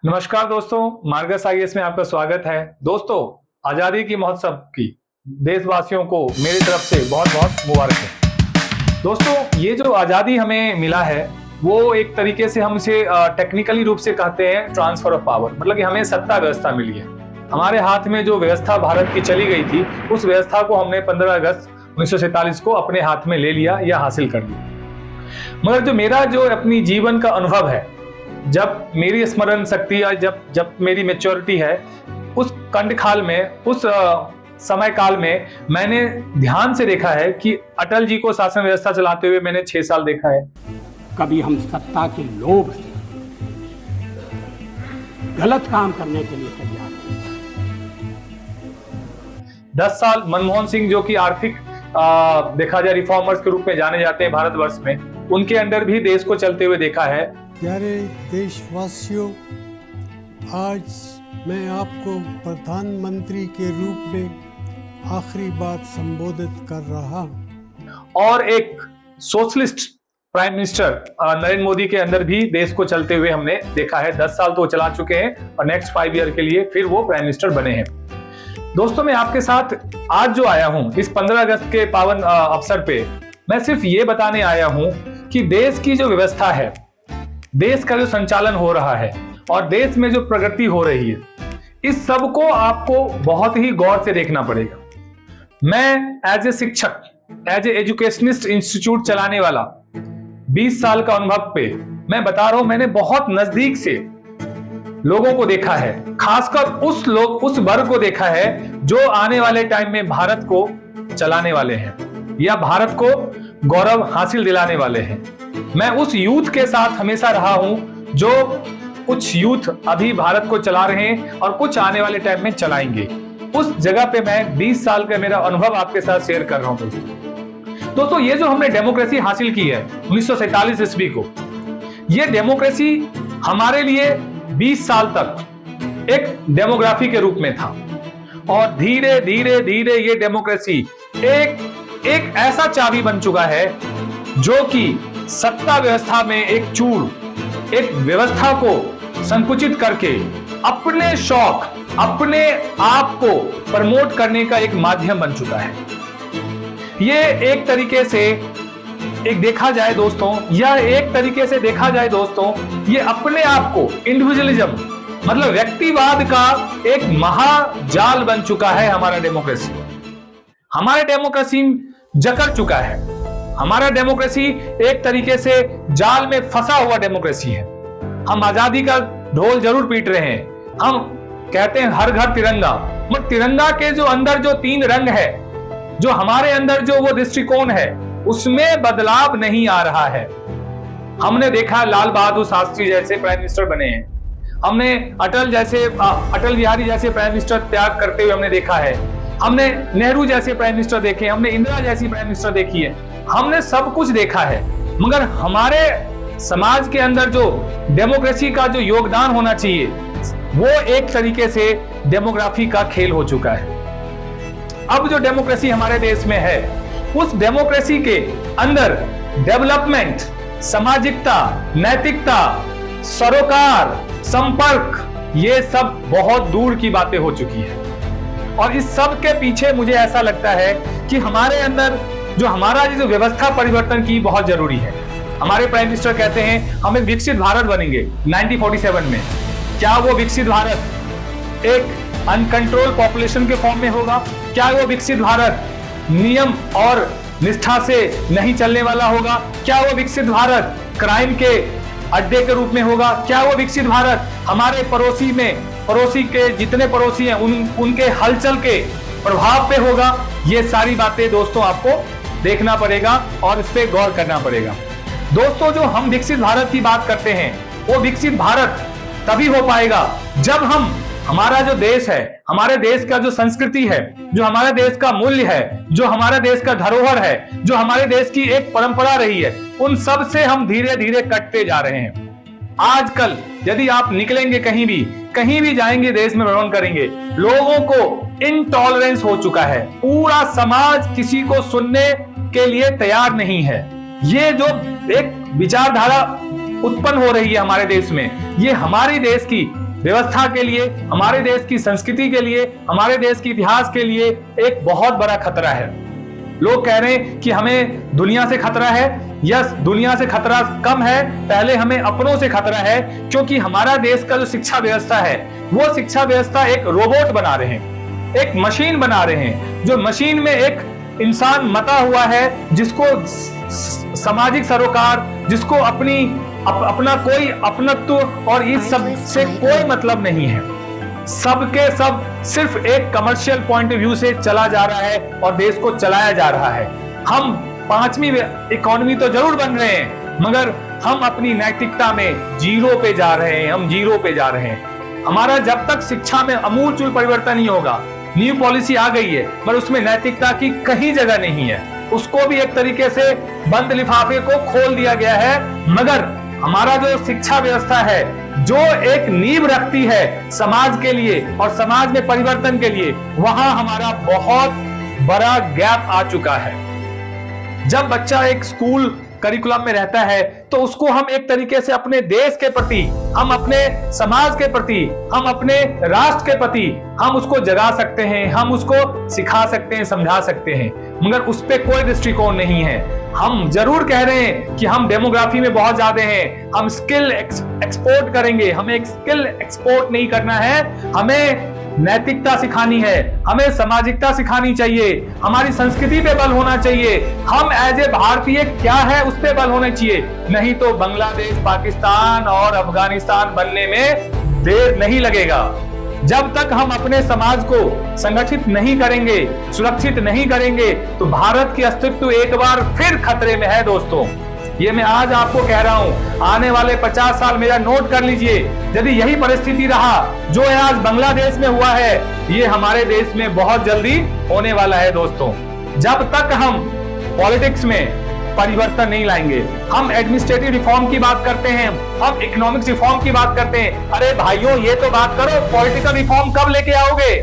नमस्कार दोस्तों, Marcus IAS में आपका स्वागत है। दोस्तों, आजादी की महोत्सव की देशवासियों को मेरी तरफ से बहुत बहुत मुबारक है। दोस्तों, ये जो आजादी हमें मिला है वो एक तरीके से हम इसे टेक्निकली रूप से कहते हैं ट्रांसफर ऑफ पावर, मतलब कि हमें सत्ता व्यवस्था मिली है। हमारे हाथ में जो व्यवस्था भारत की चली गई थी उस व्यवस्था को हमने 15 अगस्त 1947 को अपने हाथ में ले लिया या हासिल कर लिया। मगर जो मेरा अपनी जीवन का अनुभव है, जब मेरी स्मरण शक्ति या जब मेरी मैच्योरिटी है, उस कंडकाल में, उस समय काल में मैंने ध्यान से देखा है कि अटल जी को शासन व्यवस्था चलाते हुए मैंने 6 साल देखा है। कभी हम सत्ता के लोभ से गलत काम करने के लिए तैयार हैं। 10 साल मनमोहन सिंह, जो कि आर्थिक देखा जाए रिफॉर्मर्स के रूप में जाने जाते हैं भारतवर्ष में, उनके अंडर भी देश को चलते हुए देखा है। प्यारे देशवासियों, आज मैं आपको प्रधानमंत्री के रूप में आखिरी बात संबोधित कर रहा हूं। और एक socialist prime minister Narendra Modi के अंदर भी देश को चलते हुए हमने देखा है। 10 साल तो वो चला चुके हैं और नेक्स्ट 5 ईयर के लिए फिर वो प्राइम मिनिस्टर बने हैं। दोस्तों, मैं आपके साथ आज जो आया हूं इस 15 अगस्त के पावन अवसर पे, मैं सिर्फ ये बताने आया हूं कि देश की जो व्यवस्था है, देश का जो संचालन हो रहा है और देश में जो प्रगति हो रही है, इस सब को आपको बहुत ही गौर से देखना पड़ेगा। मैं एज ए शिक्षक, एज ए एजुकेशनिस्ट इंस्टीट्यूट चलाने वाला 20 साल का अनुभव पे मैं बता रहा हूं, मैंने बहुत नजदीक से लोगों को देखा है, खासकर उस वर्ग को देखा है जो आने वाले टाइम में भारत को चलाने वाले हैं या भारत को गौरव हासिल दिलाने वाले हैं। मैं उस यूथ के साथ हमेशा रहा हूं जो कुछ यूथ अभी भारत को चला रहे हैं और कुछ आने वाले टाइम में चलाएंगे। उस जगह पे मैं 20 साल का मेरा अनुभव आपके साथ शेयर कर रहा हूं। दोस्तों, ये जो हमने डेमोक्रेसी हासिल की है 1947 ईस्वी को, ये डेमोक्रेसी हमारे लिए 20 साल तक एक डेमोग्राफी के रूप में था और धीरे धीरे धीरे ये डेमोक्रेसी एक ऐसा चाबी बन चुका है जो कि सत्ता व्यवस्था में एक चूड़, एक व्यवस्था को संकुचित करके अपने शौक, अपने आप को प्रमोट करने का एक माध्यम बन चुका है। ये एक तरीके से देखा जाए दोस्तों, ये अपने आप को इंडिविजुअलिज्म, मतलब व्यक्तिवाद का एक महाजाल बन चुका है हमारा डेमोक्रेसी। हमारा डेमोक्रेसी जकड़ चुका है। हमारा डेमोक्रेसी एक तरीके से जाल में फंसा हुआ डेमोक्रेसी है। हम आजादी का ढोल जरूर पीट रहे हैं, हम कहते हैं हर घर तिरंगा, मगर तिरंगा के जो अंदर जो 3 रंग है, जो हमारे अंदर जो वो दृष्टिकोण है, उसमें बदलाव नहीं आ रहा है। हमने देखा लाल बहादुर शास्त्री जैसे प्राइम मिनिस्टर बने हैं, हमने अटल बिहारी जैसे प्राइम मिनिस्टर त्याग करते हुए हमने देखा है, हमने नेहरू जैसे प्राइम मिनिस्टर देखे, हमने इंदिरा जैसी प्राइम मिनिस्टर देखी है, हमने सब कुछ देखा है। मगर हमारे समाज के अंदर जो डेमोक्रेसी का जो योगदान होना चाहिए, वो एक तरीके से डेमोग्राफी का खेल हो चुका है। अब जो डेमोक्रेसी हमारे देश में है, उस डेमोक्रेसी के अंदर डेवलपमेंट, सामाजिकता, नैतिकता, सरोकार, संपर्क, ये सब बहुत दूर की बातें हो चुकी है। और इस सब के पीछे मुझे ऐसा लगता है कि हमारे अंदर जो हमारा जो व्यवस्था परिवर्तन की बहुत जरूरी है। हमारे प्राइम मिनिस्टर कहते हैं हम एक विकसित भारत बनेंगे 1947 में। क्या वो विकसित भारत एक अनकंट्रोल पॉपुलेशन के फॉर्म में होगा? क्या वो विकसित भारत नियम और निष्ठा से नहीं चलने वाला होगा? क्या वो विकसित भारत क्राइम के अड्डे के रूप में होगा? क्या वो विकसित भारत हमारे पड़ोसी के जितने पड़ोसी हैं उनके हलचल के प्रभाव पे होगा? ये सारी बातें दोस्तों आपको देखना पड़ेगा और इस पे गौर करना पड़ेगा। दोस्तों, जो हम विकसित भारत की बात करते हैं, वो विकसित भारत तभी हो पाएगा जब हमारा जो देश है, हमारे देश का जो संस्कृति है, जो हमारे देश का मूल्य है, जो हमारे देश का धरोहर है, जो हमारे देश की एक परंपरा रही है, उन सब से हम धीरे धीरे कटते जा रहे हैं। आजकल यदि आप निकलेंगे कहीं भी जाएंगे, देश में भ्रमण करेंगे, लोगों को इनटॉलरेंस हो चुका है। पूरा समाज किसी को सुनने के लिए तैयार नहीं है। ये जो एक विचारधारा उत्पन्न हो रही है हमारे देश में, ये हमारे देश की व्यवस्था के लिए, हमारे देश की संस्कृति के लिए, हमारे देश के इतिहास के लिए एक बहुत बड़ा खतरा है। लोग कह रहे हैं कि हमें दुनिया से खतरा है। यस, दुनिया से खतरा कम है, पहले हमें अपनों से खतरा है, क्योंकि हमारा देश का जो शिक्षा व्यवस्था है वो शिक्षा व्यवस्था एक रोबोट बना रहे हैं, एक मशीन बना रहे हैं, जो मशीन में एक इंसान मता हुआ है, जिसको सामाजिक सरोकार, जिसको अपना कोई अपनत्व और इस सब से कोई मतलब नहीं है। सबके सब सिर्फ एक कमर्शियल पॉइंट ऑफ व्यू से चला जा रहा है और देश को चलाया जा रहा है। हम 5वीं इकोनॉमी तो जरूर बन रहे हैं, मगर हम अपनी नैतिकता में जीरो पे जा रहे हैं, हम जीरो पे जा रहे हैं। हमारा जब तक शिक्षा में अमूलचूल परिवर्तन नहीं होगा, न्यू पॉलिसी आ गई है पर उसमें नैतिकता की कहीं जगह नहीं है, उसको भी एक तरीके से बंद लिफाफे को खोल दिया गया है। मगर हमारा जो शिक्षा व्यवस्था है, जो एक नींव रखती है समाज के लिए और समाज में परिवर्तन के लिए, वहां हमारा बहुत बड़ा गैप आ चुका है। जब बच्चा एक स्कूल करिकुलम में रहता है तो उसको हम एक तरीके से अपने देश के प्रति, हम अपने समाज के प्रति, हम अपने राष्ट्र के प्रति हम उसको जगा सकते हैं, हम उसको सिखा सकते हैं, समझा सकते हैं, मगर उस पे कोई दृष्टिकोण नहीं है। हम जरूर कह रहे हैं कि हम डेमोग्राफी में बहुत ज्यादा हैं, हम स्किल एक्सपोर्ट करेंगे, हमें एक स्किल एक्सपोर्ट नहीं करना है, हमें नैतिकता सिखानी है, हमें सामाजिकता सिखानी चाहिए, हमारी संस्कृति पे बल होना चाहिए, हम एज ए भारतीय क्या है उस पे बल होना चाहिए। नहीं तो बांग्लादेश, पाकिस्तान और अफगानिस्तान बनने में देर नहीं लगेगा। जब तक हम अपने समाज को संगठित नहीं करेंगे, सुरक्षित नहीं करेंगे, तो भारत की अस्तित्व एक बार फिर खतरे में है दोस्तों। ये मैं आज आपको कह रहा हूं, आने वाले 50 साल मेरा नोट कर लीजिए, यदि यही परिस्थिति रहा जो है आज बांग्लादेश में हुआ है, ये हमारे देश में बहुत जल्दी होने वाला है दोस्तों। जब तक हम पॉलिटिक्स में परिवर्तन नहीं लाएंगे, हम एडमिनिस्ट्रेटिव रिफॉर्म की बात करते हैं, हम इकोनॉमिक्स रिफॉर्म की बात करते हैं, अरे भाइयों ये तो बात करो, पॉलिटिकल रिफॉर्म कब लेके आओगे?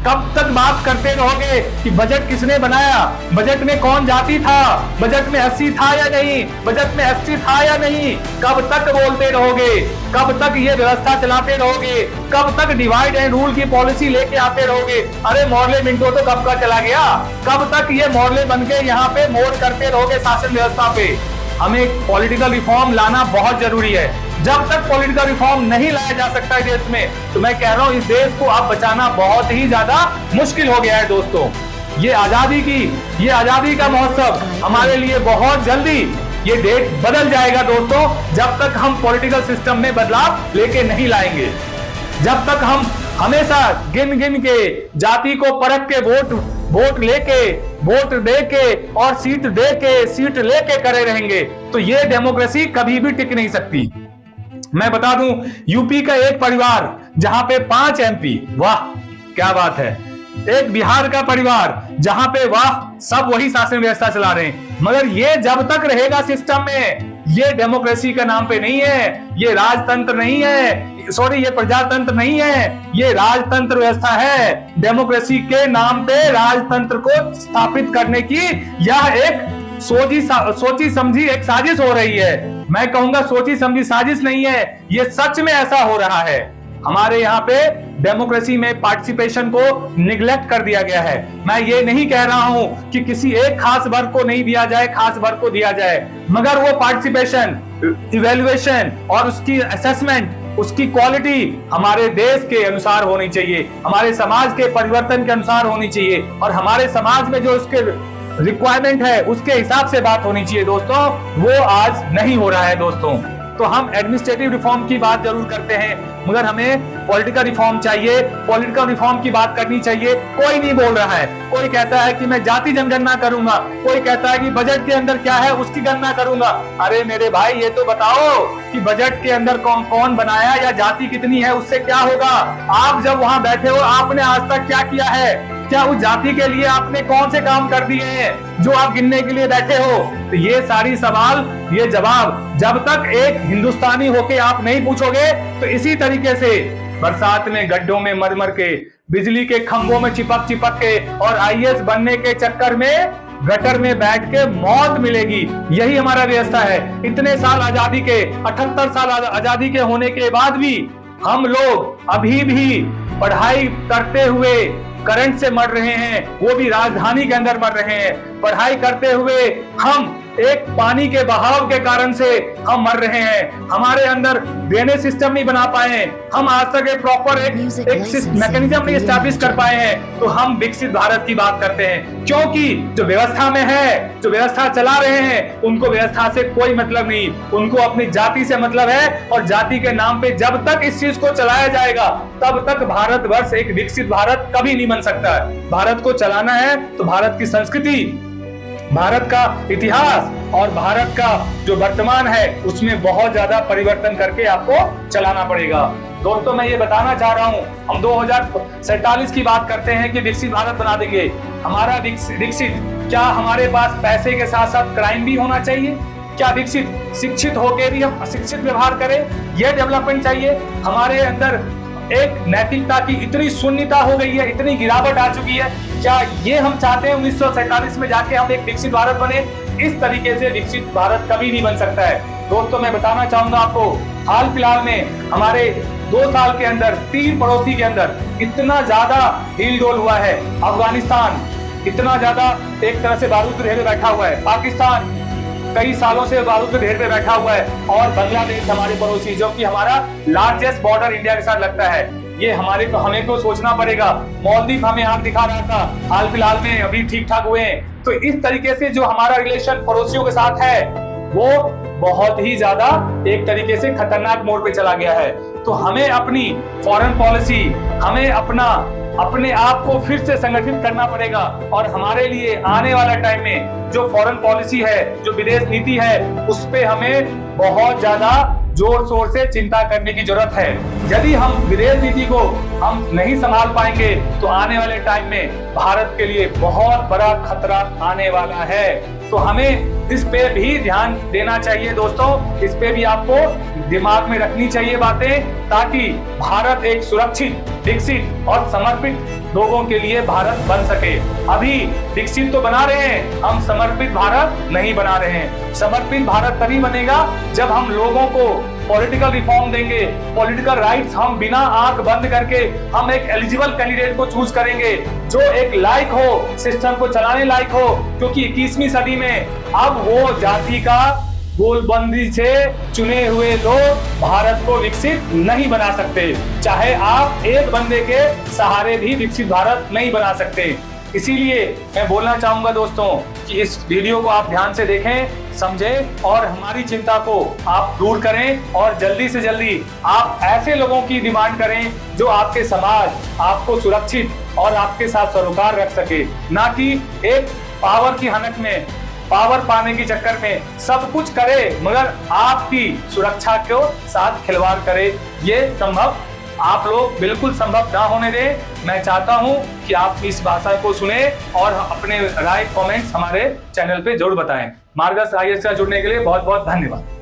कब तक बात करते रहोगे कि बजट किसने बनाया, बजट में कौन जाति था, बजट में 80 था या नहीं, बजट में 80 था या नहीं? कब तक बोलते रहोगे? कब तक ये व्यवस्था चलाते रहोगे? कब तक डिवाइड एंड रूल की पॉलिसी लेके आते रहोगे? अरे मॉडले मिंटो तो कब का चला गया, कब तक ये मॉडले बनके यहाँ पे मोड़ करते रहोगे शासन व्यवस्था पे? हमें पॉलिटिकल रिफॉर्म लाना बहुत जरूरी है। जब तक पॉलिटिकल रिफॉर्म नहीं लाया जा सकता है देश में, तो मैं कह रहा हूं इस देश को अब बचाना बहुत ही ज्यादा मुश्किल हो गया है दोस्तों। ये आजादी का महोत्सव हमारे लिए बहुत जल्दी ये डेट बदल जाएगा दोस्तों, जब तक हम पॉलिटिकल सिस्टम में बदलाव लेके नहीं लाएंगे, जब तक हम हमेशा गिन गिन के जाति को परख के वोट लेके, वोट देके और सीट लेके करे रहेंगे, तो ये डेमोक्रेसी कभी भी टिक नहीं सकती। मैं बता दूं, यूपी का एक परिवार जहां पे 5 MP, वाह क्या बात है, एक बिहार का परिवार जहां पे वाह सब वही शासन व्यवस्था चला रहे हैं, मगर ये जब तक रहेगा सिस्टम में, ये डेमोक्रेसी का नाम पे नहीं है, ये राजतंत्र नहीं है, सॉरी ये प्रजातंत्र नहीं है, ये राजतंत्र व्यवस्था है। डेमोक्रेसी के नाम पे राजतंत्र को स्थापित करने की यह एक सोची समझी एक साजिश हो रही है। मैं कहूंगा सोची समझी साजिश नहीं है, ये सच में ऐसा हो रहा है। हमारे यहाँ पे डेमोक्रेसी में पार्टिसिपेशन को निगलेक्ट कर दिया गया है। मैं ये नहीं कह रहा हूं कि किसी एक खास वर्ग को नहीं दिया जाए, खास वर्ग को दिया जाए, मगर वो पार्टिसिपेशन, इवैल्यूएशन और उसकी असेसमेंट, उसकी क्वालिटी हमारे देश के अनुसार होनी चाहिए, हमारे समाज के परिवर्तन के अनुसार होनी चाहिए, और हमारे समाज में जो उसके रिक्वायरमेंट है उसके हिसाब से बात होनी चाहिए दोस्तों। वो आज नहीं हो रहा है दोस्तों। तो हम एडमिनिस्ट्रेटिव रिफॉर्म की बात जरूर करते हैं, मगर हमें पॉलिटिकल रिफॉर्म चाहिए, पॉलिटिकल रिफॉर्म की बात करनी चाहिए। कोई नहीं बोल रहा है, कोई कहता है कि मैं जाति जनगणना करूंगा, कोई कहता है कि बजट के अंदर क्या है उसकी गणना करूंगा। अरे मेरे भाई ये तो बताओ कि बजट के अंदर कौन कौन बनाया या जाति कितनी है उससे क्या होगा? आप जब वहां बैठे हो आपने आज तक क्या किया है? क्या उस जाति के लिए आपने कौन से काम कर दिए हैं जो आप गिनने के लिए बैठे हो? तो ये सारी सवाल, ये जवाब जब तक एक हिंदुस्तानी होके आप नहीं पूछोगे, तो इसी तरीके से बरसात में गड्ढों में मर मर के, बिजली के खंभों में चिपक के और IAS बनने के चक्कर में गटर में बैठ के मौत मिलेगी। यही हमारा व्यवस्था है। इतने साल आजादी के, 78 साल आजादी के होने के बाद भी हम लोग अभी भी पढ़ाई करते हुए करंट से मर रहे हैं, वो भी राजधानी के अंदर मर रहे हैं। पढ़ाई करते हुए हम एक पानी के बहाव के कारण से हम मर रहे हैं। हमारे अंदर ड्रेनेज सिस्टम नहीं बना पाए, हम आज तक एक प्रॉपर एक मैकेनिज्म नहीं एस्टैब्लिश कर पाए हैं। तो हम विकसित भारत की बात करते हैं, क्योंकि जो व्यवस्था में है, जो व्यवस्था चला रहे हैं, उनको व्यवस्था से कोई मतलब नहीं, उनको अपनी जाति से मतलब है। और जाति के नाम पे जब तक इस चीज को चलाया जाएगा तब तक भारतवर्ष एक विकसित भारत कभी नहीं बन सकता है। भारत को चलाना है तो भारत की संस्कृति, भारत का इतिहास और भारत का जो वर्तमान है उसमें बहुत ज्यादा परिवर्तन करके आपको चलाना पड़ेगा। दोस्तों, मैं ये बताना चाह रहा हूं, हम 2047 की बात करते हैं कि विकसित भारत बना देंगे। हमारा विकसित, क्या हमारे पास पैसे के साथ साथ क्राइम भी होना चाहिए? क्या विकसित शिक्षित होकर भी हम अशिक्षित व्यवहार करें? यह डेवलपमेंट चाहिए। हमारे अंदर एक नैतिकता की इतनी शून्यता हो गई है, इतनी गिरावट आ चुकी है। क्या ये हम चाहते हैं 1947 में जाके हम एक विकसित भारत बने? इस तरीके से विकसित भारत कभी नहीं बन सकता है। दोस्तों, मैं बताना चाहूंगा आपको, हाल फिलहाल में हमारे 2 साल के अंदर 3 पड़ोसी के अंदर इतना ज्यादा हिलडोल हुआ है। अफगानिस्तान इतना ज्यादा एक तरह से बारूद के ढेर में बैठा हुआ है, पाकिस्तान कई सालों से बारूद के ढेर पे बैठा हुआ है, और बांग्लादेश हमारे पड़ोसी, जो कि हमारा लार्जेस्ट बॉर्डर इंडिया के साथ लगता है। ये हमें को सोचना पड़ेगा। मालदीव हमें आंख दिखा रहा था, हाल फिलहाल में अभी ठीक ठाक हुए हैं। तो इस तरीके से जो हमारा रिलेशन पड़ोसियों के साथ है वो बहुत ही ज्यादा एक तरीके से खतरनाक मोड़ पे चला गया है। तो हमें अपनी फॉरेन पॉलिसी, हमें अपने आप को फिर से संगठित करना पड़ेगा। और हमारे लिए आने वाला टाइम में जो फॉरेन पॉलिसी है, जो विदेश नीति है, उस पे हमें बहुत ज्यादा जोर शोर से चिंता करने की जरूरत है। यदि हम विदेश नीति को हम नहीं संभाल पाएंगे तो आने वाले टाइम में भारत के लिए बहुत बड़ा खतरा आने वाला है। तो हमें इस पे भी ध्यान देना चाहिए दोस्तों, इस पे भी आपको दिमाग में रखनी चाहिए बातें, ताकि भारत एक सुरक्षित, विकसित और समर्पित लोगों के लिए भारत बन सके। अभी विकसित तो बना रहे हैं, हम समर्पित भारत नहीं बना रहे हैं। समर्पित भारत तभी बनेगा जब हम लोगों को पॉलिटिकल रिफॉर्म देंगे, पॉलिटिकल राइट्स हम बिना आंख बंद करके हम एक एलिजिबल कैंडिडेट को चूज करेंगे जो एक लायक हो, सिस्टम को चलाने लायक हो। क्योंकि 21वीं सदी में अब वो जाति का गोलबंदी से चुने हुए लोग भारत को विकसित नहीं बना सकते। चाहे आप एक बंदे के सहारे भी विकसित भारत नहीं बना सकते। इसीलिए मैं बोलना चाहूंगा दोस्तों कि इस वीडियो को आप ध्यान से देखें, समझें और हमारी चिंता को आप दूर करें। और जल्दी से जल्दी आप ऐसे लोगों की डिमांड करें जो आपके समाज, आपको सुरक्षित और आपके साथ सरोकार रख सके, ना कि एक पावर की हनक में, पावर पाने के चक्कर में सब कुछ करे मगर आपकी सुरक्षा के साथ खिलवाड़ करे। ये संभव आप लोग बिल्कुल संभव ना होने दें। मैं चाहता हूं कि आप इस भाषा को सुने और अपने राय कमेंट्स हमारे चैनल पे जरूर बताएं। मार्गस IAS से जुड़ने के लिए बहुत बहुत धन्यवाद।